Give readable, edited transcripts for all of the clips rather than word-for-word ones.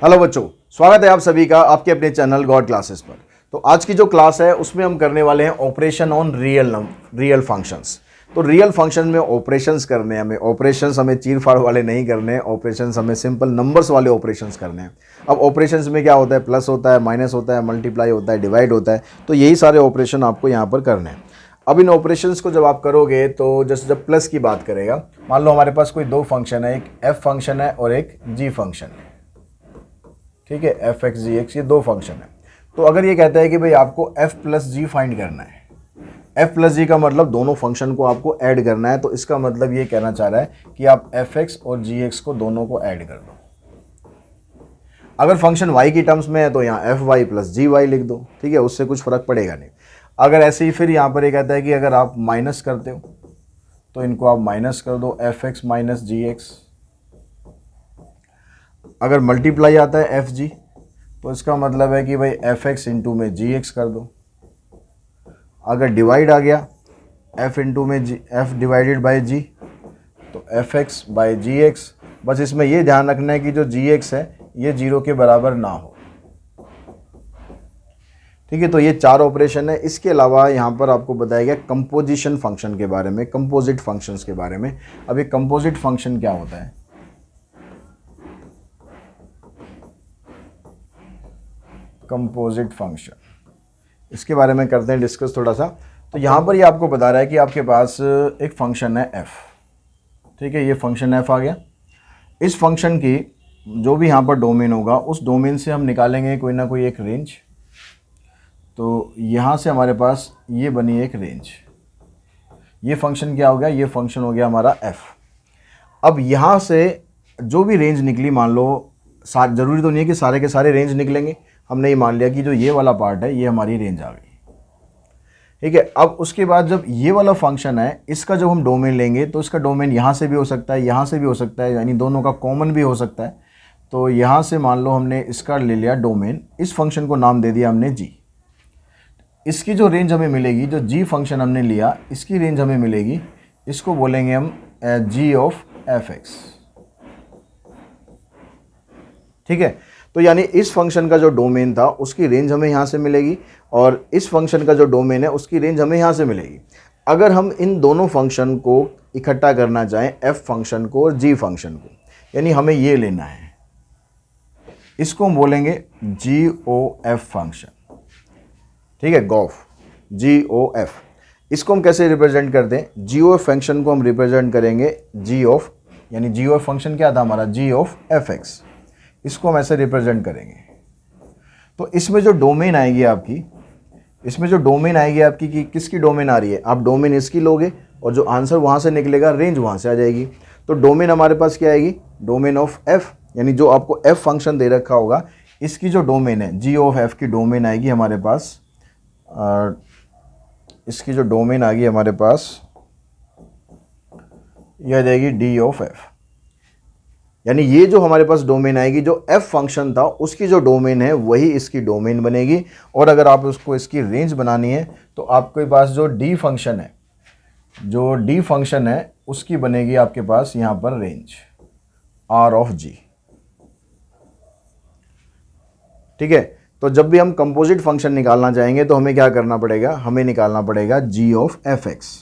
Hello बच्चों, स्वागत है आप सभी का आपके अपने चैनल गॉड क्लासेस पर। तो आज की जो क्लास है उसमें हम करने वाले हैं ऑपरेशन ऑन रियल फंक्शंस। तो रियल फंक्शन में ऑपरेशंस करने हैं हमें। ऑपरेशंस हमें चीर फाड़ वाले नहीं करने हैं, ऑपरेशंस हमें सिंपल नंबर्स वाले ऑपरेशंस करने हैं। अब ऑपरेशंस में क्या होता है, प्लस होता है, माइनस होता है, मल्टीप्लाई होता है, डिवाइड होता है। तो यही सारे ऑपरेशन आपको यहाँ पर करने हैं। अब इन ऑपरेशंस को जब आप करोगे तो जैसे जब प्लस की बात करेगा, मान लो हमारे पास कोई दो फंक्शन है, एक एफ फंक्शन है और एक जी फंक्शन है। ठीक है, एफ एक्स जी एक्स, ये दो फंक्शन है। तो अगर ये कहता है कि भाई आपको एफ प्लस जी फाइंड करना है, एफ प्लस जी का मतलब दोनों फंक्शन को आपको ऐड करना है। तो इसका मतलब ये कहना चाह रहा है कि आप एफ एक्स और जी एक्स को दोनों को ऐड कर दो। अगर फंक्शन वाई की टर्म्स में है तो यहाँ एफ वाई प्लस जी वाई लिख दो। ठीक है, उससे कुछ फर्क पड़ेगा नहीं। अगर ऐसे ही फिर यहाँ पर ये कहता है कि अगर आप माइनस करते हो तो इनको आप माइनस कर दो, एफ एक्स माइनस जी एक्स। अगर मल्टीप्लाई आता है एफ जी तो इसका मतलब है कि भाई एफ एक्स इंटू में जी एक्स कर दो। अगर डिवाइड आ गया एफ इंटू में G, F divided by G, तो F X by G X. बस इसमें ये ध्यान रखना है कि जो जी एक्स है ये जीरो के बराबर ना हो। ठीक है, तो ये चार ऑपरेशन है। इसके अलावा यहाँ पर आपको बताया गया कंपोजिशन फंक्शन के बारे में, कंपोजिट फंक्शंस के बारे में। अब ये कंपोजिट फंक्शन क्या होता है? कंपोजिट फंक्शन, इसके बारे में करते हैं डिस्कस थोड़ा सा। तो यहाँ पर ये आपको बता रहा है कि आपके पास एक फंक्शन है f। ठीक है, ये फंक्शन f आ गया। इस फंक्शन की जो भी यहाँ पर डोमेन होगा उस डोमेन से हम निकालेंगे कोई ना कोई एक रेंज। तो यहाँ से हमारे पास ये बनी एक रेंज। ये फंक्शन क्या हो गया? ये फंक्शन हो गया हमारा f। अब यहाँ से जो भी रेंज निकली, मान लो ज़रूरी तो नहीं है कि सारे के सारे रेंज निकलेंगे। हमने ये मान लिया कि जो ये वाला पार्ट है ये हमारी रेंज आ गई। ठीक है, अब उसके बाद जब ये वाला फंक्शन है इसका जब हम डोमेन लेंगे तो इसका डोमेन यहाँ से भी हो सकता है, यहाँ से भी हो सकता है, यानी दोनों का कॉमन भी हो सकता है। तो यहाँ से मान लो हमने इसका ले लिया डोमेन, इस फंक्शन को नाम दे दिया हमने जी। इसकी जो रेंज हमें मिलेगी, जो जी फंक्शन हमने लिया इसकी रेंज हमें मिलेगी, इसको बोलेंगे हम जी ऑफ एफ एक्स। ठीक है, तो यानी इस फंक्शन का जो डोमेन था उसकी रेंज हमें यहाँ से मिलेगी और इस फंक्शन का जो डोमेन है उसकी रेंज हमें यहाँ से मिलेगी। अगर हम इन दोनों फंक्शन को इकट्ठा करना चाहें, एफ फंक्शन को और जी फंक्शन को, यानी हमें ये लेना है, इसको हम बोलेंगे जी ओ एफ फंक्शन। ठीक है, गॉफ, जी ओ एफ। इसको हम कैसे रिप्रेजेंट करते हैं? जी ओ एफ फंक्शन को हम रिप्रेजेंट करेंगे जी ऑफ, यानी जी ओ एफ फंक्शन क्या था हमारा? जी ऑफ एफ एक्स। इसको हम ऐसे रिप्रेजेंट करेंगे। तो इसमें जो डोमेन आएगी आपकी, इसमें जो डोमेन आएगी आपकी कि किसकी डोमेन आ रही है, आप डोमेन इसकी लोगे और जो आंसर वहाँ से निकलेगा रेंज वहाँ से आ जाएगी। तो डोमेन हमारे पास क्या आएगी? डोमेन ऑफ एफ, यानी जो आपको एफ फंक्शन दे रखा होगा इसकी जो डोमेन है जी ऑफ एफ की डोमेन आएगी हमारे पास। इसकी जो डोमेन आएगी हमारे पास यह आ जाएगी डी ऑफ एफ। यानी ये जो हमारे पास डोमेन आएगी, जो एफ फंक्शन था उसकी जो डोमेन है वही इसकी डोमेन बनेगी। और अगर आप उसको इसकी रेंज बनानी है तो आपके पास जो डी फंक्शन है, जो डी फंक्शन है उसकी बनेगी आपके पास यहाँ पर रेंज आर ऑफ जी। ठीक है, तो जब भी हम कंपोजिट फंक्शन निकालना चाहेंगे तो हमें क्या करना पड़ेगा? हमें निकालना पड़ेगा G of F X.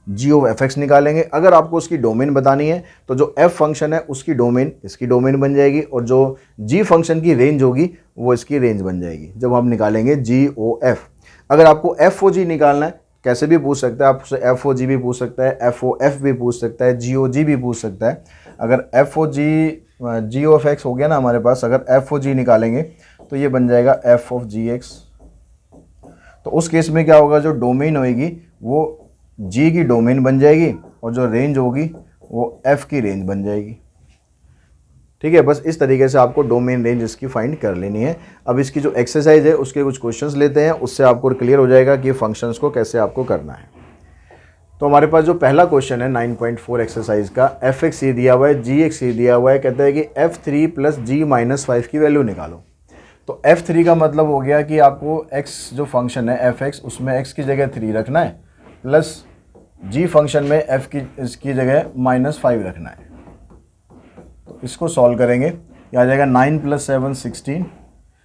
G of F X निकालेंगे। अगर आपको उसकी डोमेन बतानी है तो जो एफ फंक्शन है उसकी डोमेन इसकी डोमेन बन जाएगी और जो जी फंक्शन की रेंज होगी वो इसकी रेंज बन जाएगी जब हम निकालेंगे जी ओ एफ। अगर आपको एफ ओ जी निकालना है, कैसे भी पूछ सकता है आपसे, एफ ओ जी भी पूछ सकता है, एफ ओ एफ भी पूछ सकता है, जी ओ जी भी पूछ सकता है। अगर एफ ओ जी, जी ओ एफ एक्स हो गया ना हमारे पास, अगर एफ ओ जी निकालेंगे तो ये बन जाएगा एफ ऑफ जी एक्स। तो उस केस में क्या होगा? जो डोमेन होगी वो जी की डोमेन बन जाएगी और जो रेंज होगी वो एफ की रेंज बन जाएगी। ठीक है, बस इस तरीके से आपको डोमेन रेंज इसकी फाइंड कर लेनी है। अब इसकी जो एक्सरसाइज है उसके कुछ क्वेश्चंस लेते हैं, उससे आपको क्लियर हो जाएगा कि फंक्शंस को कैसे आपको करना है। तो हमारे पास जो पहला क्वेश्चन है 9.4 एक्सरसाइज का, एफ एक्स ये दिया हुआ है, जी एक्स ये दिया हुआ है, कहता है कि f3 प्लस जी माइनस 5 की वैल्यू निकालो। तो f3 का मतलब हो गया कि आपको x जो फंक्शन है एफ एक्स, उसमें x की जगह 3 रखना है, प्लस जी फंक्शन में f की इसकी जगह -5 रखना है। तो इसको सॉल्व करेंगे ये आ जाएगा 9 + 7 16,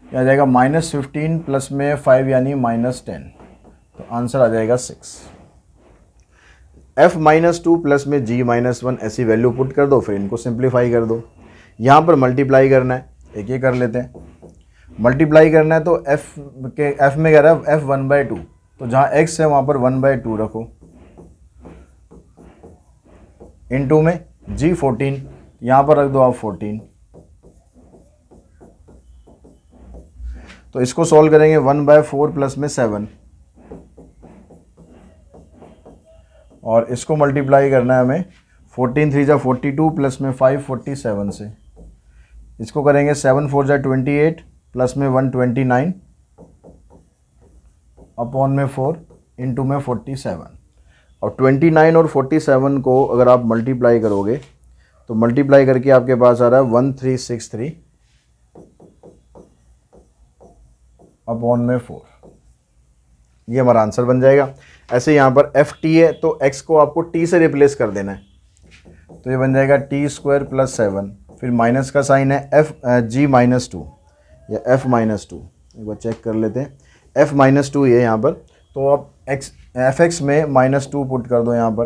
ये आ जाएगा -15 प्लस में 5 यानी -10, तो आंसर आ जाएगा 6। f-2 प्लस में g-1 ऐसी वैल्यू पुट कर दो, फिर इनको सिंप्लीफाई कर दो। यहाँ पर मल्टीप्लाई करना है, एक ये कर लेते हैं। मल्टीप्लाई करना है तो f में कह रहा है f1/2, तो जहाँ x है वहाँ पर 1/2 रखो, इनटू में g14, यहाँ पर रख दो आप 14। तो इसको सॉल्व करेंगे 1/4 प्लस में 7, और इसको मल्टीप्लाई करना है हमें 14 3 जा 42 प्लस में 5 47 से। इसको करेंगे 7 4 जा 28 प्लस में 129 अपॉन में 4 इंटू में 47। और 29 और 47 को अगर आप मल्टीप्लाई करोगे तो मल्टीप्लाई करके आपके पास आ रहा है 1363 अपॉन में 4, ये हमारा आंसर बन जाएगा। ऐसे यहाँ पर एफ टी है तो x को आपको t से रिप्लेस कर देना है, तो ये बन जाएगा t² + 7, फिर माइनस का साइन है g-2 या f-2, एक बार चेक कर लेते हैं, f-2 ये यहाँ पर, तो आप fx में -2 पुट कर दो यहाँ पर,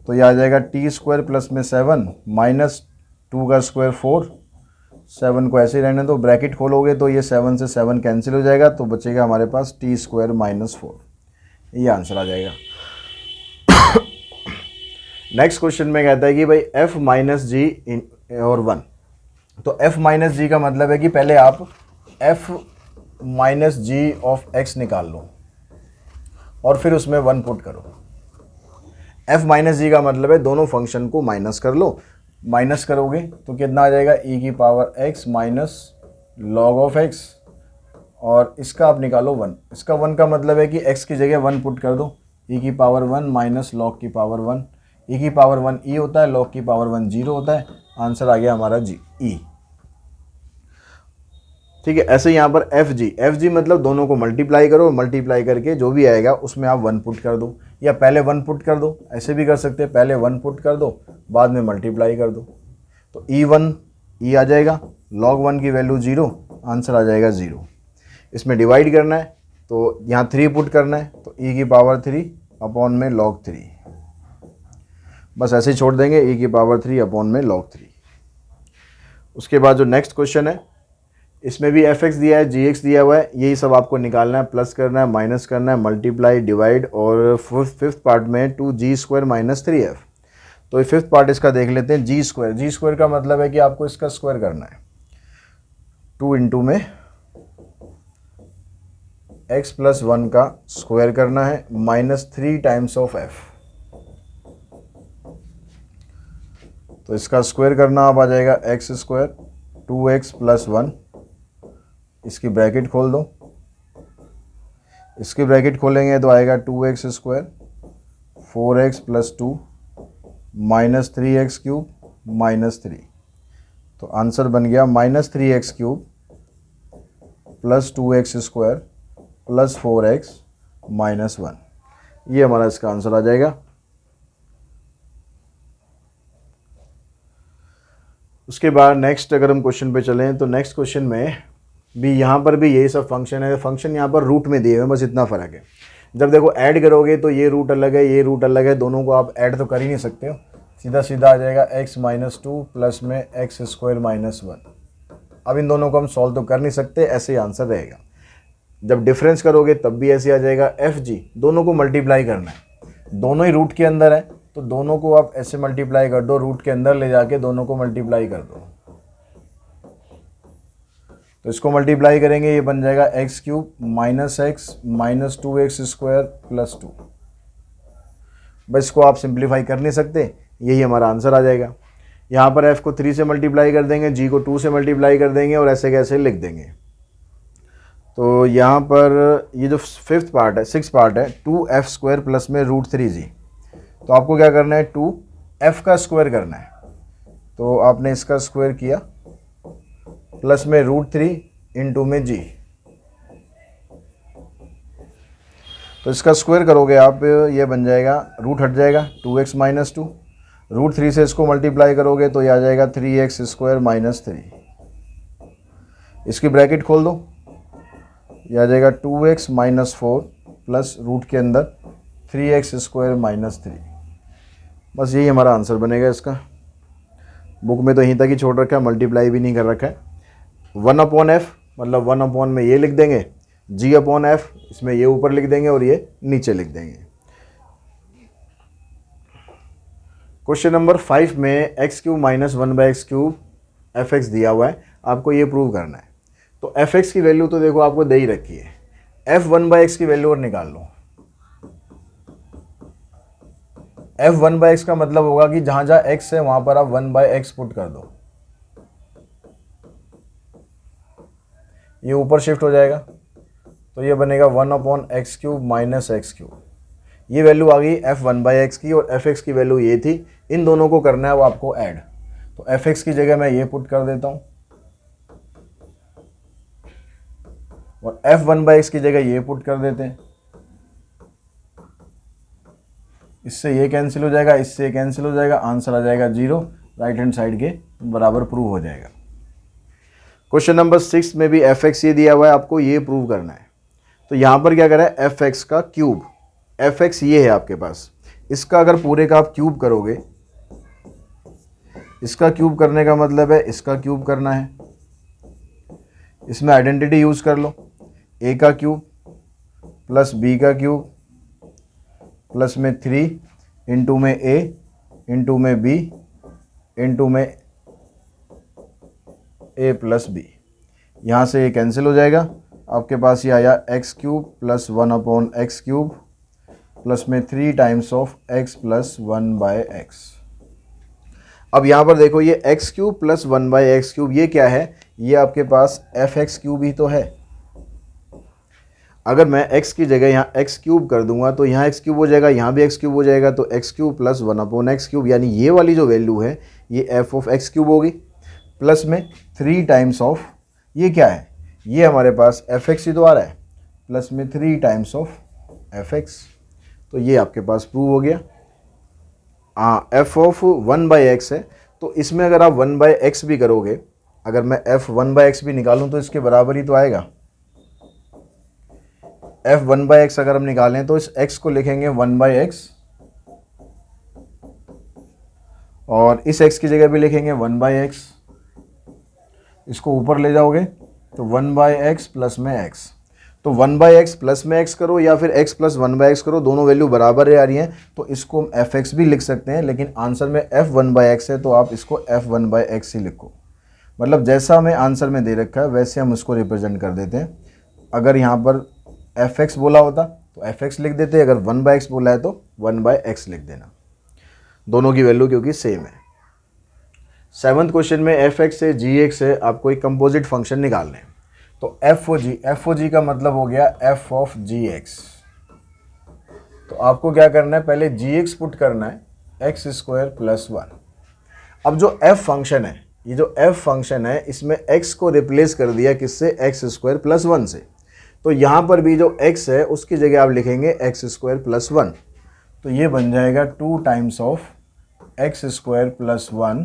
तो ये आ जाएगा t² प्लस में 7 -2 का स्क्वायर 4, 7 को ऐसे ही रहने दो, ब्रैकेट खोलोगे तो ये 7 से 7 कैंसिल हो जाएगा, तो बचेगा हमारे पास t² - 4, ये आंसर आ जाएगा। नेक्स्ट क्वेश्चन में कहता है कि भाई f - g और 1, तो f - g का मतलब है कि पहले आप f - g ऑफ x निकाल लो और फिर उसमें 1 पुट करो। f - g का मतलब है दोनों फंक्शन को माइनस कर लो, माइनस करोगे तो कितना आ जाएगा e⁻x minus log of x, और इसका आप निकालो 1, इसका 1 का मतलब है कि x की जगह 1 पुट कर दो, e⁻1 माइनस log की पावर 1, e⁻1 e होता है, log की पावर 1 0 होता है, आंसर आ गया हमारा जी e। ठीक है, ऐसे यहाँ पर एफ जी मतलब दोनों को मल्टीप्लाई करो, मल्टीप्लाई करके जो भी आएगा उसमें आप 1 पुट कर दो, या पहले 1 पुट कर दो, ऐसे भी कर सकते हैं, पहले 1 पुट कर दो बाद में मल्टीप्लाई कर दो, तो e1 e आ जाएगा, log 1 की वैल्यू 0, आंसर आ जाएगा 0। इसमें डिवाइड करना है तो यहाँ 3 पुट करना है, तो e⁻3 अपॉन में log 3, बस ऐसे ही छोड़ देंगे, e⁻3 अपॉन में log 3। उसके बाद जो नेक्स्ट क्वेश्चन है इसमें भी fx दिया है, gx दिया हुआ है, यही सब आपको निकालना है, प्लस करना है, माइनस करना है, मल्टीप्लाई, डिवाइड, और फिफ्थ पार्ट में 2g² - 3f। तो ये फिफ्थ पार्ट इसका देख लेते हैं, g² का मतलब है कि आपको इसका स्क्वायर करना है, 2 इंटू में x + 1 का स्क्वायर करना है -3 टाइम्स ऑफ f, तो इसका स्क्वायर करना आप आ जाएगा x², 2x + 1, इसकी ब्रैकेट खोल दो, इसकी ब्रैकेट खोलेंगे तो आएगा 2x², 4x + 2 -3x³ -3, तो आंसर बन गया -3x³ + 2x² + 4x -1, ये हमारा इसका आंसर आ जाएगा। उसके बाद नेक्स्ट अगर हम क्वेश्चन पे चलें तो नेक्स्ट क्वेश्चन में भी यहाँ पर भी यही सब फंक्शन है, फंक्शन यहाँ पर रूट में दिए हुए हैं, बस इतना फ़र्क है। जब देखो ऐड करोगे तो ये रूट अलग है, ये रूट अलग है, दोनों को आप ऐड तो कर ही नहीं सकते हो, सीधा सीधा आ जाएगा x - 2 प्लस में x² - 1। अब इन दोनों को हम सॉल्व तो कर नहीं सकते, ऐसे ही आंसर रहेगा। जब डिफरेंस करोगे तब भी ऐसे आ जाएगा, fg दोनों को मल्टीप्लाई करना है, दोनों ही रूट के अंदर है, तो दोनों को आप ऐसे मल्टीप्लाई कर दो, रूट के अंदर ले जाके दोनों को मल्टीप्लाई कर दो, तो इसको मल्टीप्लाई करेंगे, ये बन जाएगा x³ - x - 2x² + 2। बस इसको आप सिंप्लीफाई कर नहीं सकते, यही हमारा आंसर आ जाएगा। यहाँ पर f को 3 से मल्टीप्लाई कर देंगे, g को 2 से मल्टीप्लाई कर देंगे और ऐसे कैसे लिख देंगे। तो यहाँ पर ये जो सिक्स पार्ट है 2f² प्लस में √3g, तो आपको क्या करना है 2f का स्क्वायर करना है, तो आपने इसका स्क्वायर किया प्लस में √3 इंटू में g, तो इसका स्क्वायर करोगे आप, ये बन जाएगा, रूट हट जाएगा 2x - 2, √3 से इसको मल्टीप्लाई करोगे तो ये आ जाएगा 3x² माइनस 3। इसकी ब्रैकेट खोल दो, ये आ जाएगा 2x माइनस 4 प्लस रूट के अंदर 3x² माइनस 3। बस यही हमारा आंसर बनेगा इसका। बुक में तो यहीं तक ही छोड़ रखा है, मल्टीप्लाई भी नहीं कर रखा है। 1/f मतलब 1 में ये लिख देंगे, g/f इसमें ये ऊपर लिख देंगे और ये नीचे लिख देंगे। क्वेश्चन नंबर 5 में x³ माइनस 1/x³ fx दिया हुआ है, आपको ये प्रूव करना है। तो fx की वैल्यू तो देखो आपको दे ही रखी है, f1/x की वैल्यू और निकाल लो। f1/x का मतलब होगा कि जहां जहां x है वहां पर आप 1/x पुट कर दो, ये ऊपर शिफ्ट हो जाएगा तो ये बनेगा 1/x³ माइनस x³। ये वैल्यू आ गई f1/x की और fx की वैल्यू ये थी। इन दोनों को करना है वो आपको ऐड, तो fx की जगह मैं ये पुट कर देता हूं और f1/x की जगह ये पुट कर देते हैं। इससे ये कैंसिल हो जाएगा, इससे कैंसिल हो जाएगा, आंसर आ जाएगा 0, राइट हैंड साइड के बराबर प्रूव हो जाएगा। क्वेश्चन नंबर 6 में भी fx ये दिया हुआ है, आपको ये प्रूव करना है। तो यहाँ पर क्या करें, fx का क्यूब, fx ये है आपके पास, इसका अगर पूरे का आप क्यूब करोगे, इसका क्यूब करने का मतलब है इसका क्यूब करना है। इसमें आइडेंटिटी यूज कर लो, a का क्यूब प्लस b का क्यूब प्लस में 3 इंटू में a इंटू में b इंटू में a प्लस b, यहाँ से ये कैंसिल हो जाएगा। आपके पास ये आया x³ प्लस 1/x³ प्लस में 3 times of x plus 1/x। अब यहाँ पर देखो ये x³ प्लस 1/x³ ये क्या है, ये आपके पास fx³ ही तो है। अगर मैं x की जगह यहाँ x³ कर दूंगा तो यहाँ x³ हो जाएगा, यहाँ भी x³ हो जाएगा, तो x³ प्लस 1/x³ यानी ये वाली जो वैल्यू है ये f(x³ होगी प्लस में 3 टाइम्स ऑफ ये क्या है, ये हमारे पास fx ही तो आ रहा है, प्लस में 3 टाइम्स ऑफ fx। तो ये आपके पास प्रूव हो गया। f(1/x) है, तो इसमें अगर आप 1/x भी करोगे, अगर मैं f1/x भी निकालूं तो इसके बराबर ही तो आएगा। f1/x अगर हम निकालें तो इस x को लिखेंगे 1/x और इस x की जगह भी लिखेंगे 1/x। इसको ऊपर ले जाओगे तो 1/x प्लस में x, तो 1/x प्लस में x करो या फिर x प्लस 1/x करो, दोनों वैल्यू बराबर आ रही हैं, तो इसको हम fx भी लिख सकते हैं, लेकिन आंसर में f1/x है तो आप इसको f1/x ही लिखो। मतलब जैसा हमें आंसर में दे रखा है वैसे हम उसको रिप्रेजेंट कर देते हैं। अगर यहाँ पर fx बोला होता तो fx लिख देते, अगर 1/x बोला है तो 1/x लिख देना, दोनों की वैल्यू क्योंकि सेम है। 7th क्वेश्चन में fx से gx से आपको एक कंपोजिट फंक्शन निकालने हैं। तो f(g) का मतलब हो गया f ऑफ gx। तो आपको क्या करना है, पहले gx पुट करना है x² प्लस 1। अब जो f फंक्शन है, ये जो f फंक्शन है इसमें x को रिप्लेस कर दिया किससे, x² प्लस 1 से। तो यहाँ पर भी जो x है उसकी जगह आप लिखेंगे x² प्लस 1, तो ये बन जाएगा 2 times of x² plus 1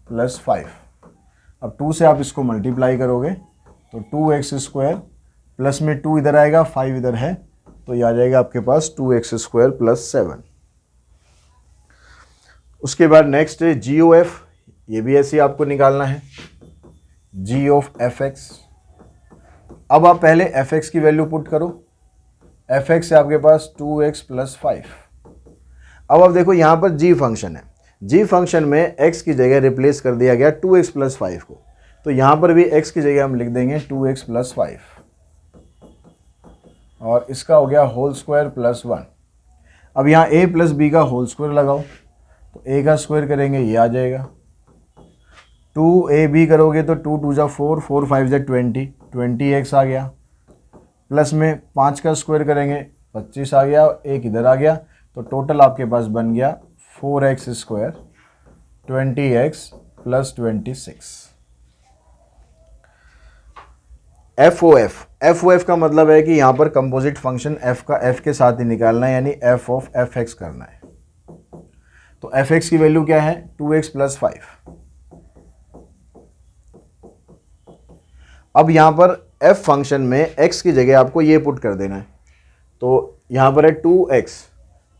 plus 5। अब 2 से आप इसको मल्टीप्लाई करोगे तो 2x² प्लस में 2 इधर आएगा, 5 इधर है, तो ये आ जाएगा आपके पास 2x² प्लस 7। उसके बाद नेक्स्ट है g(f), ये भी ऐसे ही आपको निकालना है, g ऑफ fx। अब आप पहले fx की वैल्यू पुट करो, fx है आपके पास 2x प्लस 5। अब आप देखो यहाँ पर g फंक्शन है, g फंक्शन में x की जगह रिप्लेस कर दिया गया 2x प्लस 5 को, तो यहाँ पर भी x की जगह हम लिख देंगे 2x प्लस 5 और इसका हो गया होल स्क्वायर प्लस 1। अब यहाँ a प्लस b का होल स्क्वायर लगाओ, तो a का स्क्वायर करेंगे ये आ जाएगा, 2ab करोगे तो 2 2 जा 4, 4 5 जा 20, 20x आ गया, प्लस में 5 का स्क्वायर करेंगे 25 आ गया, एक इधर आ गया, तो टोटल आपके पास बन गया 4x², 20x प्लस 26। FOF का मतलब है कि यहाँ पर कंपोजिट फंक्शन f का f के साथ ही निकालना है, यानी f ऑफ fx करना है। तो एफ एक्स की वैल्यू क्या है 2x + 5। अब यहां पर f फंक्शन में x की जगह आपको ये पुट कर देना है। तो यहां पर है 2x,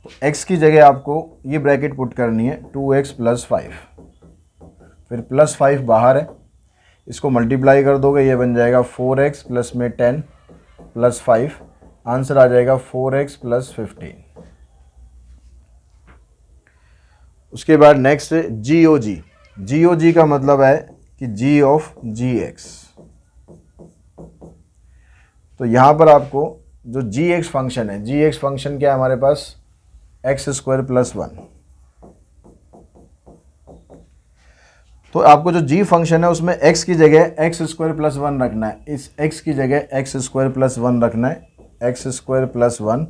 तो x की जगह आपको ये ब्रैकेट पुट करनी है 2x + 5, फिर +5 बाहर है, इसको मल्टीप्लाई कर दोगे, ये बन जाएगा 4x प्लस में 10 + 5, आंसर आ जाएगा 4x + 15। उसके बाद नेक्स्ट GOG। GOG का मतलब है कि g ऑफ gx। तो यहाँ पर आपको जो gx फंक्शन है, gx फंक्शन क्या है हमारे पास x² + 1। तो आपको जो g फंक्शन है उसमें x की जगह x² + 1 रखना है, इस x की जगह x² + 1 रखना है, x² + 1,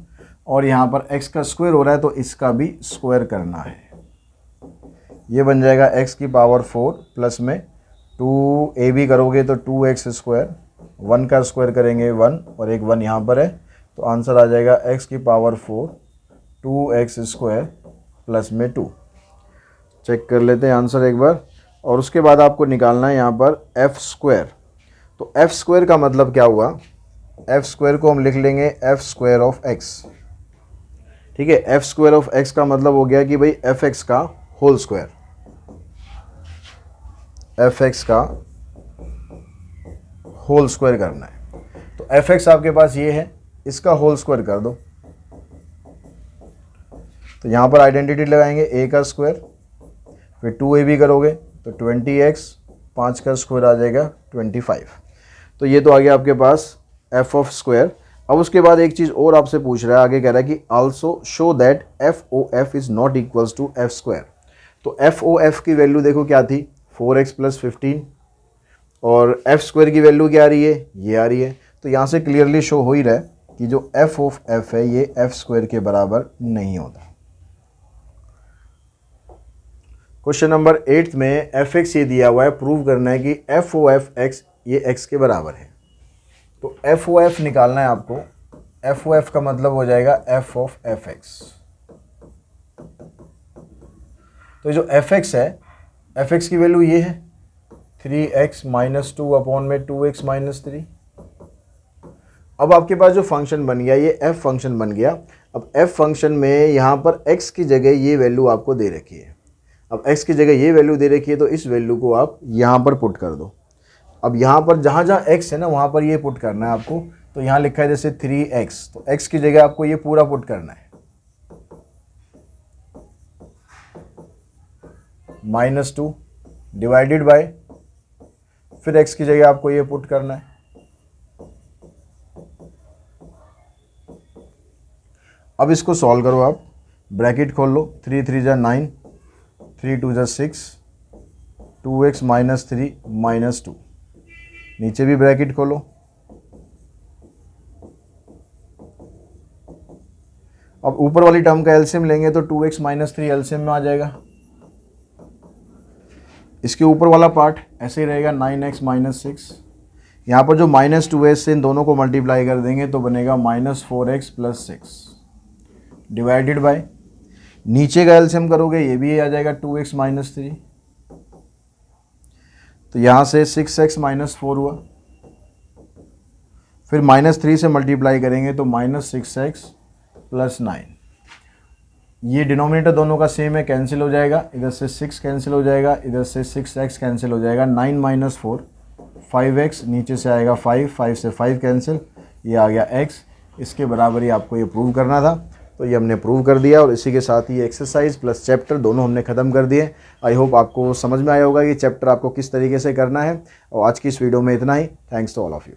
और यहाँ पर x का स्क्वायर हो रहा है तो इसका भी स्क्वायर करना है। ये बन जाएगा x की पावर 4 प्लस में 2ab करोगे तो 2x², 1 का स्क्वायर करेंगे 1 और एक 1 यहाँ पर है, तो आंसर आ जाएगा x की पावर 4 2x² प्लस में 2। चेक कर लेते हैं आंसर एक बार। और उसके बाद आपको निकालना है यहाँ पर f²। तो f² का मतलब क्या हुआ, f² को हम लिख लेंगे f² ऑफ x। ठीक है, f² ऑफ x का मतलब हो गया कि भाई fx का होल स्क्वायर, fx का होल स्क्वायर करना है। तो fx आपके पास ये है, इसका होल स्क्वायर कर दो। तो यहाँ पर आइडेंटिटी लगाएंगे a का स्क्वायर, फिर 2ab करोगे तो 20x, 5 का स्क्वायर आ जाएगा 25। तो ये तो आ गया आपके पास f ऑफ स्क्वायर। अब उसके बाद एक चीज़ और आपसे पूछ रहा है, आगे कह रहा है कि also show that FOF is not equals to f²। तो FOF की वैल्यू देखो क्या थी 4x + 15, और f² की वैल्यू क्या आ रही है, ये आ रही है। तो यहाँ से क्लियरली शो हो ही रहा है कि जो f ऑफ f है ये f² के बराबर नहीं होता। क्वेश्चन नंबर 8 में fx ये दिया हुआ है, प्रूव करना है कि FOF(x) ये x के बराबर है। तो FOF निकालना है आपको। FOF का मतलब हो जाएगा f ऑफ fx। तो जो fx है, fx की वैल्यू ये है 3x - 2 अपॉन में 2x - 3। अब आपके पास जो फंक्शन बन गया ये f फंक्शन बन गया। अब f फंक्शन में यहाँ पर x की जगह ये वैल्यू आपको दे रखी है। अब x की जगह ये वैल्यू दे रखी है तो इस वैल्यू को आप यहाँ पर पुट कर दो। अब यहाँ पर जहाँ जहाँ x है ना वहाँ पर ये पुट करना है आपको। तो यहाँ लिखा है जैसे 3x, तो x की जगह आपको ये पूरा पुट करना है, -2 डिवाइडेड बाय, फिर x की जगह आपको ये पुट करना है। अब इसको सॉल्व करो आप, ब्रैकेट खोल लो, 3 3 जा 9, 3 2 जा 6, 2x - 3 - 2, नीचे भी ब्रैकेट खोलो। अब ऊपर वाली टर्म का एलसीएम लेंगे तो 2x - 3 एलसीएम में आ जाएगा। इसके ऊपर वाला पार्ट ऐसे ही रहेगा 9x - 6। यहाँ पर जो -2 है इससे इन दोनों को मल्टीप्लाई कर देंगे तो बनेगा -4x + 6 डिवाइडेड बाय, नीचे का एलसीएम करोगे ये भी आ जाएगा 2x - 3। तो यहाँ से 6x - 4 हुआ, फिर -3 से मल्टीप्लाई करेंगे तो -6x + 9। ये डिनोमिनेटर दोनों का सेम है, कैंसिल हो जाएगा, इधर से 6 कैंसिल हो जाएगा, इधर से 6x कैंसिल हो जाएगा, 9 - 4 5x, नीचे से आएगा 5, 5 से 5 कैंसिल, ये आ गया x। इसके बराबर ही आपको ये प्रूव करना था, तो ये हमने प्रूव कर दिया। और इसी के साथ ही एक्सरसाइज प्लस चैप्टर दोनों हमने ख़त्म कर दिए। आई होप आपको समझ में आया होगा कि चैप्टर आपको किस तरीके से करना है। और आज की इस वीडियो में इतना ही। Thanks to all of you.